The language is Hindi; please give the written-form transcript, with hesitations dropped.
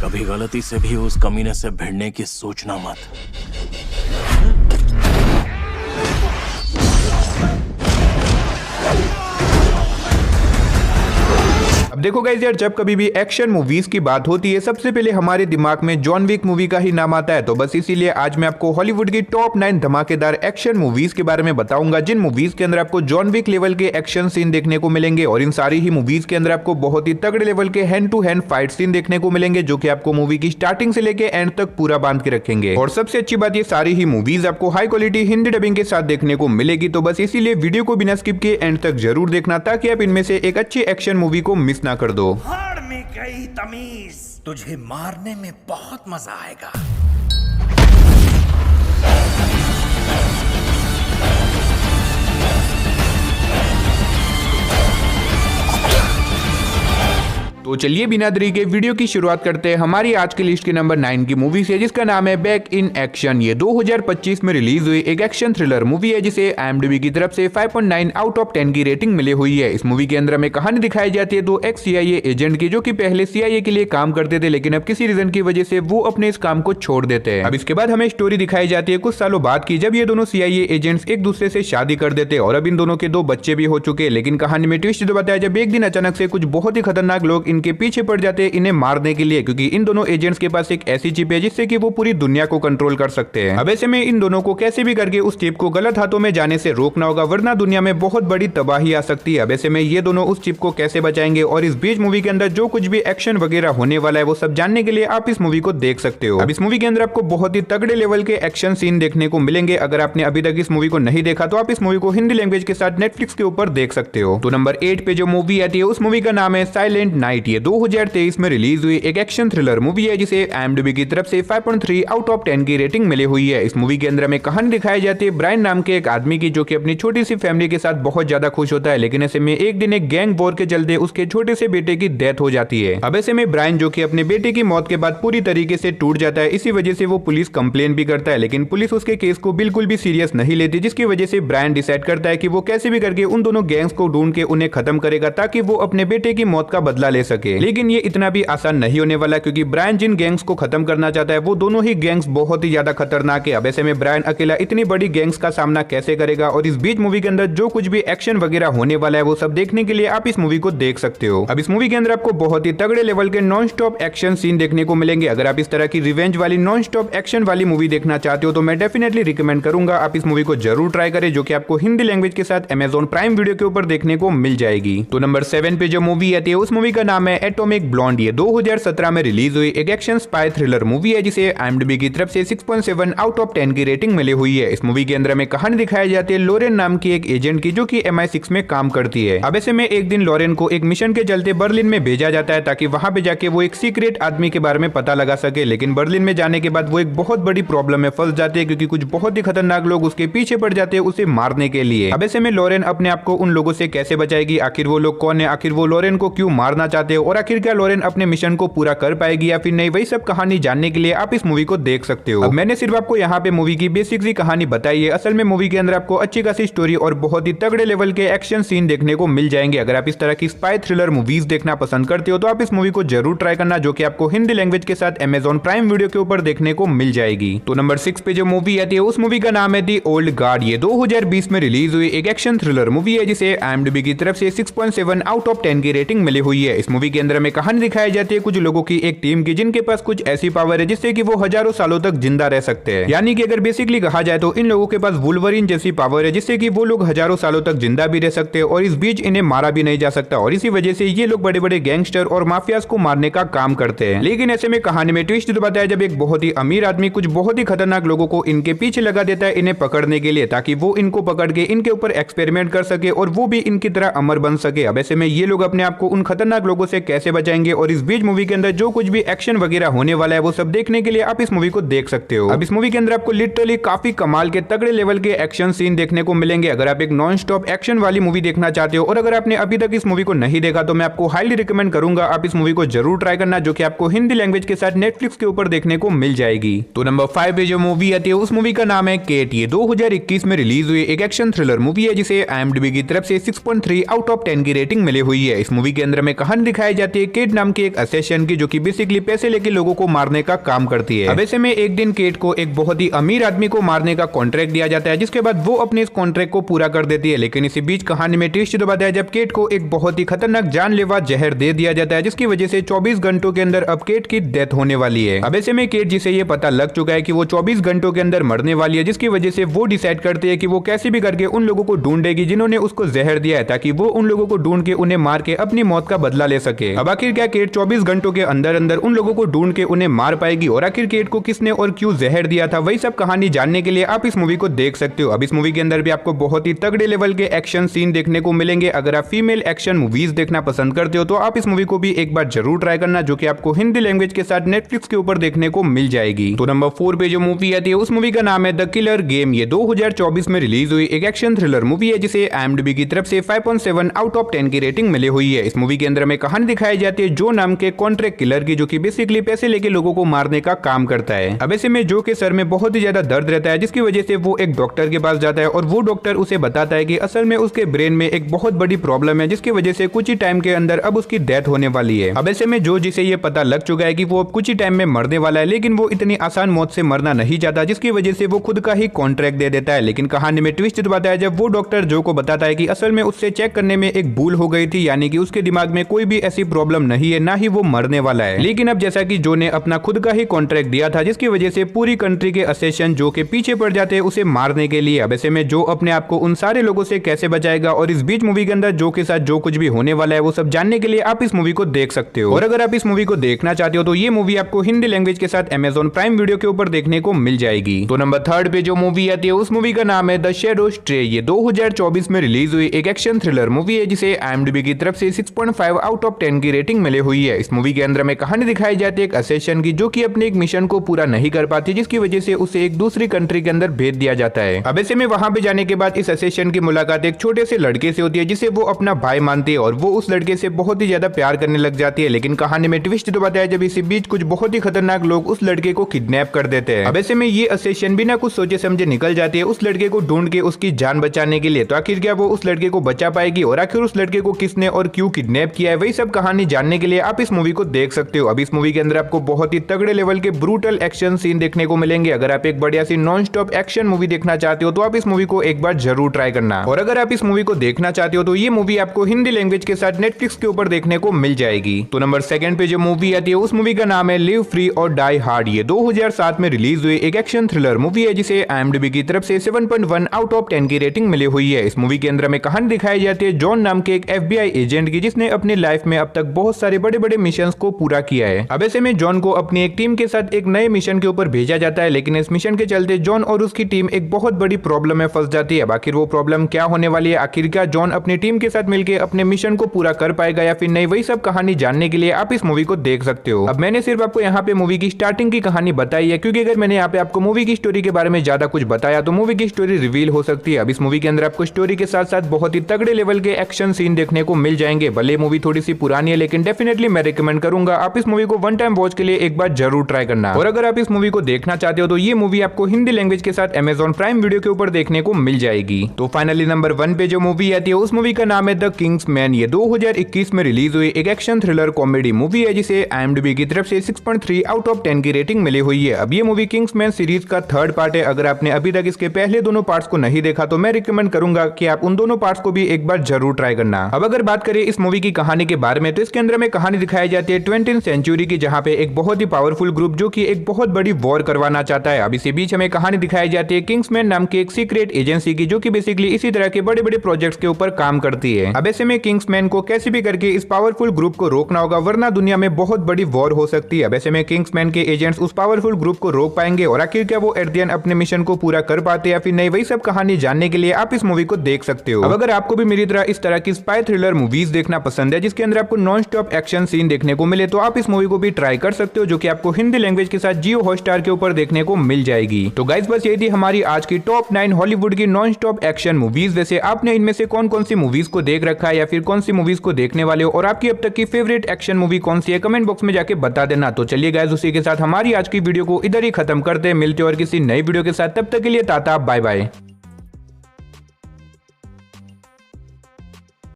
कभी गलती से भी उस कमीने से भिड़ने की सोचना मत। अब देखो गाइस यार, जब कभी भी एक्शन मूवीज की बात होती है सबसे पहले हमारे दिमाग में जॉन विक मूवी का ही नाम आता है। तो बस इसीलिए आज मैं आपको हॉलीवुड की टॉप 9 धमाकेदार एक्शन मूवीज के बारे में बताऊंगा, जिन मूवीज के अंदर आपको जॉन विक लेवल के एक्शन सीन देखने को मिलेंगे। और इन सारी ही मूवीज के अंदर आपको बहुत ही तगड़े लेवल के hand to hand fight scene देखने को मिलेंगे, जो कि आपको मूवी की स्टार्टिंग से लेके एंड तक पूरा बांध के रखेंगे। और सबसे अच्छी बात, ये सारी ही मूवीज आपको हाई क्वालिटी हिंदी डबिंग के साथ देखने को मिलेगी। तो बस इसीलिए वीडियो को बिना स्किप किए एंड तक जरूर देखना, ताकि आप इनमें से एक अच्छी एक्शन मूवी को मिस ना कर दो। में गई तमीज, तुझे मारने में बहुत मजा आएगा। तो चलिए बिना देरी के वीडियो की शुरुआत करते हैं हमारी आज की लिस्ट के नंबर 9 की मूवी से, जिसका नाम है बैक इन एक्शन। ये 2025 में रिलीज हुई एक एक्शन थ्रिलर मूवी है, जिसे IMDb की तरफ से 5.9 आउट ऑफ 10 की रेटिंग मिली हुई है। इस मूवी के अंदर हमें कहानी दिखाई जाती है दो एक्स CIA एजेंट की, जो कि पहले CIA के लिए काम करते थे, लेकिन अब किसी रीजन की वजह से वो अपने इस काम को छोड़ देते हैं। अब इसके बाद हमें स्टोरी दिखाई जाती है कुछ सालों बाद की, जब ये दोनों CIA एजेंट्स एक दूसरे से शादी कर देते और अब इन दोनों के 2 बच्चे भी हो चुके। लेकिन कहानी में ट्विस्ट तो बताया जब एक दिन अचानक से कुछ बहुत ही खतरनाक लोग इनके पीछे पड़ जाते इन्हें मारने के लिए, क्योंकि इन दोनों एजेंट्स के पास एक ऐसी चिप है जिससे कि वो पूरी दुनिया को कंट्रोल कर सकते हैं। अब ऐसे में इन दोनों को कैसे भी करके उस चिप को गलत हाथों में जाने से रोकना होगा, वरना दुनिया में बहुत बड़ी तबाही आ सकती है। अब ऐसे में ये दोनों उस चिप को कैसे बचाएंगे और इस बीच मूवी के अंदर जो कुछ भी एक्शन वगैरह होने वाला है वो सब जानने के लिए आप इस मूवी को देख सकते हो। अब इस मूवी के अंदर आपको बहुत ही तगड़े लेवल के एक्शन सीन देखने को मिलेंगे। अगर आपने अभी तक इस मूवी को नहीं देखा तो आप इस मूवी को हिंदी लैंग्वेज के साथ नेटफ्लिक्स के ऊपर देख सकते हो। तो नंबर 8 पे जो मूवी आती है उस मूवी का नाम है साइलेंट नाइट। ये 2023 में रिलीज हुई एक एक्शन थ्रिलर मूवी है, जिसे IMDb की तरफ से 5.3 आउट ऑफ 10 की रेटिंग मिली हुई है। इस मूवी के अंदर हमें कहानी दिखाई जाती है ब्रायन नाम के एक आदमी की, जो कि अपनी छोटी सी फैमिली के साथ बहुत ज्यादा खुश होता है, लेकिन ऐसे में एक दिन एक गैंग वॉर के चलते उसके छोटे से बेटे की डेथ हो जाती है। अब ऐसे में ब्रायन, जो कि अपने बेटे की मौत के बाद पूरी तरीके से टूट जाता है, इसी वजह से वो पुलिस कंप्लेन भी करता है, लेकिन पुलिस उसके केस को बिल्कुल भी सीरियस नहीं लेती, जिसकी वजह से ब्रायन डिसाइड करता है कि वो कैसे भी करके उन दोनों गैंग्स को ढूंढ के उन्हें खत्म करेगा, ताकि वो अपने बेटे की मौत का बदला ले सके। लेकिन ये इतना भी आसान नहीं होने वाला, क्योंकि ब्रायन जिन गैंग्स को खत्म करना चाहता है वो दोनों ही गैंग्स बहुत ही ज्यादा खतरनाक है। अब ऐसे में ब्रायन अकेला इतनी बड़ी गैंग्स का सामना कैसे करेगा, और इस बीच मूवी के अंदर जो कुछ भी एक्शन वगैरह होने वाला है वो सब देखने के लिए आप इस मूवी को देख सकते हो। अब इस मूवी के अंदर आपको बहुत ही तगड़े लेवल के नॉन स्टॉप एक्शन सीन देखने को मिलेंगे। अगर आप इस तरह की रिवेंज वाली नॉन स्टॉप एक्शन वाली मूवी देखना चाहते हो तो मैं डेफिनेटली रिकमेंड करूंगा आप इस मूवी को जरूर ट्राई करें, जो कि आपको हिंदी लैंग्वेज के साथ Amazon प्राइम वीडियो के ऊपर देखने को मिल जाएगी। तो नंबर 7 पे जो मूवी आती है उस मूवी का नाम है एटॉमिक ब्लॉन्ड। ये 2017 में रिलीज हुई एक एक्शन स्पाई थ्रिलर मूवी है, जिसे IMDb की तरफ से 6.7 आउट ऑफ 10 की रेटिंग मिली हुई है। इस मूवी के अंदर हमें कहानी दिखाई जाती है लोरेन नाम की एक एजेंट की, जो कि MI6 में काम करती है। अब ऐसे में एक दिन लोरेन को एक मिशन के चलते बर्लिन में भेजा जाता है, ताकि वहां पे जाके वो एक सीक्रेट आदमी के बारे में पता लगा सके। लेकिन बर्लिन में जाने के बाद वो एक बहुत बड़ी प्रॉब्लम में फंस जाते हैं, क्योंकि कुछ बहुत ही खतरनाक लोग उसके पीछे पड़ जाते हैं उसे मारने के लिए। अब ऐसे में लोरेन अपने आप को उन लोगों से कैसे बचाएगी, आखिर वो लोग कौन है, आखिर वो लोरेन को क्यों मारना चाहते हैं, और आखिर क्या लोरेन अपने मिशन को पूरा कर पाएगी या फिर नहीं, वही सब कहानी जानने के लिए आप इस मूवी को देख सकते हो। अब मैंने सिर्फ आपको यहाँ पे मूवी की बेसिक सी कहानी बताई है। असल में मूवी के अंदर आपको अच्छी खासी स्टोरी और बहुत ही तगड़े लेवल के एक्शन सीन देखने को मिल जाएंगे। अगर आप इस तरह की स्पाई थ्रिलर मूवीज देखना पसंद करते हो तो आप इस मूवी को जरूर ट्राई करना, जो कि आपको हिंदी लैंग्वेज के साथ Amazon प्राइम वीडियो के ऊपर देखने को मिल जाएगी। तो नंबर 6 पे जो मूवी आती है उस मूवी का नाम है दी ओल्ड गार्ड। ये 2020 में रिलीज हुई एक एक्शन थ्रिलर मूवी है, जिसे IMDb की तरफ से 6.7 आउट ऑफ 10 की रेटिंग मिली हुई है। इस मूवी के अंदर हमें कहानी दिखाई जाती है कुछ लोगों की एक टीम की, जिनके पास कुछ ऐसी पावर है जिससे कि वो हजारों सालों तक जिंदा रह सकते हैं। यानी कि अगर बेसिकली कहा जाए तो इन लोगों के पास वुल्वरीन जैसी पावर है, जिससे कि वो लोग हजारों सालों तक जिंदा भी रह सकते हैं और इस बीच इन्हें मारा भी नहीं जा सकता, और इसी वजह से ये लोग बड़े बड़े गैंगस्टर और माफियाज को मारने का काम करते हैं। लेकिन ऐसे में कहानी में ट्विस्ट तो बताया जब एक बहुत ही अमीर आदमी कुछ बहुत ही खतरनाक लोगों को इनके पीछे लगा देता है इन्हें पकड़ने के लिए, ताकि वो इनको पकड़ के इनके ऊपर एक्सपेरिमेंट कर सके और वो भी इनकी तरह अमर बन सके। अब ऐसे में ये लोग अपने आप को उन खतरनाक लोगों से कैसे बचाएंगे, और इस बीच मूवी के अंदर जो कुछ भी एक्शन वगैरह होने वाला है वो सब देखने के लिए आप इस मूवी को देख सकते हो। अब इस मूवी के अंदर आपको लिटरली काफी कमाल के तगड़े लेवल के एक्शन सीन देखने को मिलेंगे। अगर आप एक नॉन स्टॉप एक्शन वाली मूवी देखना चाहते हो और अगर आपने अभी तक इस मूवी को नहीं देखा तो मैं आपको हाईली रिकमेंड करूंगा आप इस मूवी को जरूर ट्राई करना, जो कि आपको हिंदी लैंग्वेज के साथ नेटफ्लिक्स के ऊपर देखने को मिल जाएगी। तो नंबर 5 पे जो मूवी आती है उस मूवी का नाम है केट। ये 2021 में रिलीज हुई एक एक्शन थ्रिलर मूवी है, जिसे IMDb की तरफ से 6.3 आउट ऑफ 10 की रेटिंग मिली हुई है। इस मूवी के अंदर में कहानी दिखाई जाती है केट नाम की एक असेशन की, जो कि बेसिकली पैसे लेके लोगों को मारने का काम करती है। अब ऐसे में एक दिन केट को एक बहुत ही अमीर आदमी को मारने का कॉन्ट्रैक्ट दिया जाता है, जिसके बाद वो अपने इस कॉन्ट्रैक्ट को पूरा कर देती है। लेकिन इसी बीच कहानी में ट्विस्ट दबाता है जब केट को एक बहुत ही खतरनाक जानलेवा जहर दे दिया जाता है, जिसकी वजह से 24 घंटों के अंदर अब केट की डेथ होने वाली है। अब ऐसे में केट, जिसे ये पता लग चुका है कि वो 24 घंटों के अंदर मरने वाली है, जिसकी वजह से वो डिसाइड करती है कि वो कैसे भी करके उन लोगों को ढूंढेगी जिन्होंने उसको जहर दिया है, ताकि वो उन लोगों को ढूंढ के उन्हें मार के अपनी मौत का बदला ले सके। अब आखिर क्या केट 24 घंटों के अंदर अंदर उन लोगों को ढूंढ के उन्हें मार पाएगी, और आखिर केट को किसने और क्यों जहर दिया था, वही सब कहानी जानने के लिए आप इस मूवी को देख सकते हो। अब इस मूवी के अंदर भी आपको बहुत ही तगड़े लेवल के एक्शन सीन देखने को मिलेंगे। अगर आप फीमेल एक्शन मूवीज देखना पसंद करते हो तो आप इस मूवी को भी एक बार जरूर ट्राई करना, जो कि आपको हिंदी लैंग्वेज के साथ नेटफ्लिक्स के ऊपर देखने को मिल जाएगी। तो नंबर 4 पे जो मूवी आती है उस मूवी का नाम है द किलर गेम। ये 2024 में रिलीज हुई एक एक्शन थ्रिलर मूवी है, जिसे IMDb की तरफ से 5.7 आउट ऑफ 10 की रेटिंग मिली हुई है। इस मूवी के अंदर में कहानी दिखाई जाती है जो नाम के कॉन्ट्रैक्ट किलर की, जो कि बेसिकली पैसे लेके लोगों को मारने का काम करता है। अब ऐसे में जो के सर में बहुत ही ज्यादा दर्द रहता है, जिसकी वजह से वो एक डॉक्टर के पास जाता है, और वो डॉक्टर उसे बताता है कि असल में उसके ब्रेन में एक बहुत बड़ी प्रॉब्लम है, जिसकी वजह से कुछ ही टाइम के अंदर अब उसकी डेथ होने वाली है। अब ऐसे में जो जिसे ये पता लग चुका है कि वो अब कुछ ही टाइम में मरने वाला है, लेकिन वो इतनी आसान मौत से मरना नहीं चाहता, जिसकी वजह से वो खुद का ही कॉन्ट्रैक्ट दे देता है। लेकिन कहानी में ट्विस्ट दबाता है जब वो डॉक्टर जो को बताता है कि असल में उससे चेक करने में एक भूल हो गई थी, यानी कि उसके दिमाग में कोई भी ऐसी प्रॉब्लम नहीं है, ना ही वो मरने वाला है। लेकिन अब जैसा कि जो ने अपना खुद का ही कॉन्ट्रैक्ट दिया था, जिसकी वजह से पूरी कंट्री के असेशन जो के पीछे पड़ जाते हैं उसे मारने के लिए। अब ऐसे में जो अपने आप को उन सारे लोगों से कैसे बचाएगा, और इस बीच मूवी के अंदर जो के साथ जो कुछ भी होने वाला है वो सब जानने के लिए आप इस मूवी को देख सकते हो। और अगर आप इस मूवी को देखना चाहते हो तो ये मूवी आपको हिंदी लैंग्वेज के साथ Amazon प्राइम वीडियो के ऊपर देखने को मिल जाएगी। तो नंबर 3 पे जो मूवी आती है उस मूवी का नाम है द शैडो स्ट्रे। ये 2024 में रिलीज हुई एक एक्शन थ्रिलर मूवी है, जिसे IMDb की तरफ से 6.5 आउट ऑफ 10 की रेटिंग मिली हुई है। इस मूवी के अंदर में कहानी दिखाई जाती है एक असेशन की, जो कि अपने एक मिशन को पूरा नहीं कर पाती, जिसकी वजह से उसे एक दूसरी कंट्री के अंदर भेज दिया जाता है। अब ऐसे में वहां पे जाने के बाद इस असेशन की मुलाकात एक छोटे से लड़के से होती है, जिसे वो अपना भाई मानती है, और वो उस लड़के से बहुत ही ज्यादा प्यार करने लग जाती है। लेकिन कहानी में ट्विस्ट तो बताया जब इसी बीच कुछ बहुत ही खतरनाक लोग उस लड़के को किडनैप कर देते हैं। अब ऐसे में ये असेशन बिना कुछ सोचे समझे निकल जाती है उस लड़के को ढूंढ के उसकी जान बचाने के लिए। तो आखिर क्या वो उस लड़के को बचा पाएगी, और आखिर उस लड़के को किसने और क्यों किडनैप किया है, वही सब कहानी जानने के लिए आप इस मूवी को देख सकते हो। अब इस मूवी के अंदर आपको बहुत ही तगड़े लेवल के ब्रूटल एक्शन सीन देखने को मिलेंगे। अगर आप एक बढ़िया सी नॉन स्टॉप एक्शन मूवी देखना चाहते हो तो आप इस मूवी को एक बार जरूर ट्राई करना। और अगर आप इस मूवी को देखना चाहते हो तो ये मूवी आपको हिंदी लैंग्वेज के साथ नेटफ्लिक्स के ऊपर देखने को मिल जाएगी। तो नंबर 2 पे जो मूवी आती है उस मूवी का नाम है लिव फ्री और डाई हार्ड। ये 2007 में रिलीज हुई एक एक्शन थ्रिलर मूवी है, जिसे IMDb की तरफ से 7.1 आउट ऑफ 10 की रेटिंग मिली हुई है। इस मूवी के अंदर में कहानी दिखाई जाती है जॉन नाम के एक FBI एजेंट की, जिसने अपनी लाइफ में अब तक बहुत सारे बड़े बड़े मिशन को पूरा किया है। अब ऐसे में जॉन को अपनी एक टीम के साथ एक नए मिशन के ऊपर भेजा जाता है, लेकिन इस मिशन के चलते जॉन और उसकी टीम एक बहुत बड़ी प्रॉब्लम में फंस जाती है। अब आखिर वो प्रॉब्लम क्या होने वाली है, आखिर क्या जॉन अपनी टीम के साथ मिलकर अपने मिशन को पूरा कर पाएगा या फिर नहीं, वही सब कहानी जानने के लिए आप इस मूवी को देख सकते हो। अब मैंने सिर्फ आपको यहाँ पे मूवी की स्टार्टिंग की कहानी बताई है, क्योंकि अगर मैंने यहाँ पे आपको मूवी की स्टोरी के बारे में ज्यादा कुछ बताया तो मूवी की स्टोरी रिवील हो सकती है। अब इस मूवी के अंदर आपको स्टोरी के साथ साथ बहुत ही तगड़े लेवल के एक्शन सीन देखने को मिल जाएंगे। भले मूवी थोड़ी सी पुरानी है, लेकिन डेफिनेटली मैं रिकमेंड करूंगा आप इस मूवी को वन टाइम वॉच के लिए एक बार जरूर ट्राई करना। और अगर आप इस मूवी को देखना चाहते हो तो ये मूवी आपको हिंदी लैंग्वेज के साथ Amazon प्राइम वीडियो के ऊपर देखने को मिल जाएगी। तो फाइनली नंबर 1 पे जो मूवी आती है उस मूवी का नाम है द किंग्स मैन। ये 2021 में रिलीज हुई एक एक्शन थ्रिलर कॉमेडी मूवी है, जिसे IMDb की तरफ से 6.3 आउट ऑफ 10 की रेटिंग मिली हुई है। अब ये मूवी किंग्स मैन सीरीज का 3rd पार्ट है। अगर आपने अभी तक इसके पहले दोनों पार्ट्स को नहीं देखा तो मैं रिकमेंड करूंगा कि आप उन दोनों पार्ट्स को भी एक बार जरूर ट्राई करना। अब अगर बात करें इस मूवी की कहानी के बारे में तो इसके अंदर में कहानी दिखाई जाती है 20th सेंचुरी की, जहां पे एक बहुत ही पावरफुल ग्रुप जो कि एक बहुत बड़ी वॉर करवाना चाहता है। अब इसी बीच हमें कहानी दिखाई जाती है किंग्समैन नाम की एक सीक्रेट एजेंसी की, जो कि बेसिकली इसी तरह के बड़े बड़े प्रोजेक्ट्स के ऊपर काम करती है। अब ऐसे में किंग्समैन को कैसे भी करके इस पावरफुल ग्रुप को रोकना होगा, वरना दुनिया में बहुत बड़ी वॉर हो सकती है। अब ऐसे में किंग्समैन के एजेंट्स उस पावरफुल ग्रुप को रोक पाएंगे, और आखिर क्या वो एट द एंड अपने मिशन को पूरा कर पाते या फिर नहीं, वही सब कहानी जानने के लिए आप इस मूवी को देख सकते हो। अब अगर आपको भी मेरी तरह इस तरह की स्पाई थ्रिलर मूवीज देखना पसंद है, जिसके अंदर आपको नॉन स्टॉप एक्शन सीन देखने को मिले, तो आप इस मूवी को भी ट्राई कर सकते हो, जो कि आपको हिंदी लैंग्वेज के साथ जियो हॉटस्टार के ऊपर देखने को मिल जाएगी। तो गाइस बस ये थी हमारी आज की टॉप 9 हॉलीवुड की नॉन स्टॉप एक्शन मूवीज। वैसे आपने इनमें से कौन कौन सी मूवीज को देख रखा है या फिर कौन सी मूवीज को देखने वाले हो, और आपकी अब तक की फेवरेट एक्शन मूवी कौन सी है, कमेंट बॉक्स में जाके बता देना। तो चलिए गाइस उसी के साथ हमारी आज की वीडियो को इधर ही खत्म करते हैं। मिलते हैं और किसी नई वीडियो के साथ, तब तक के लिए टाटा बाय बाय।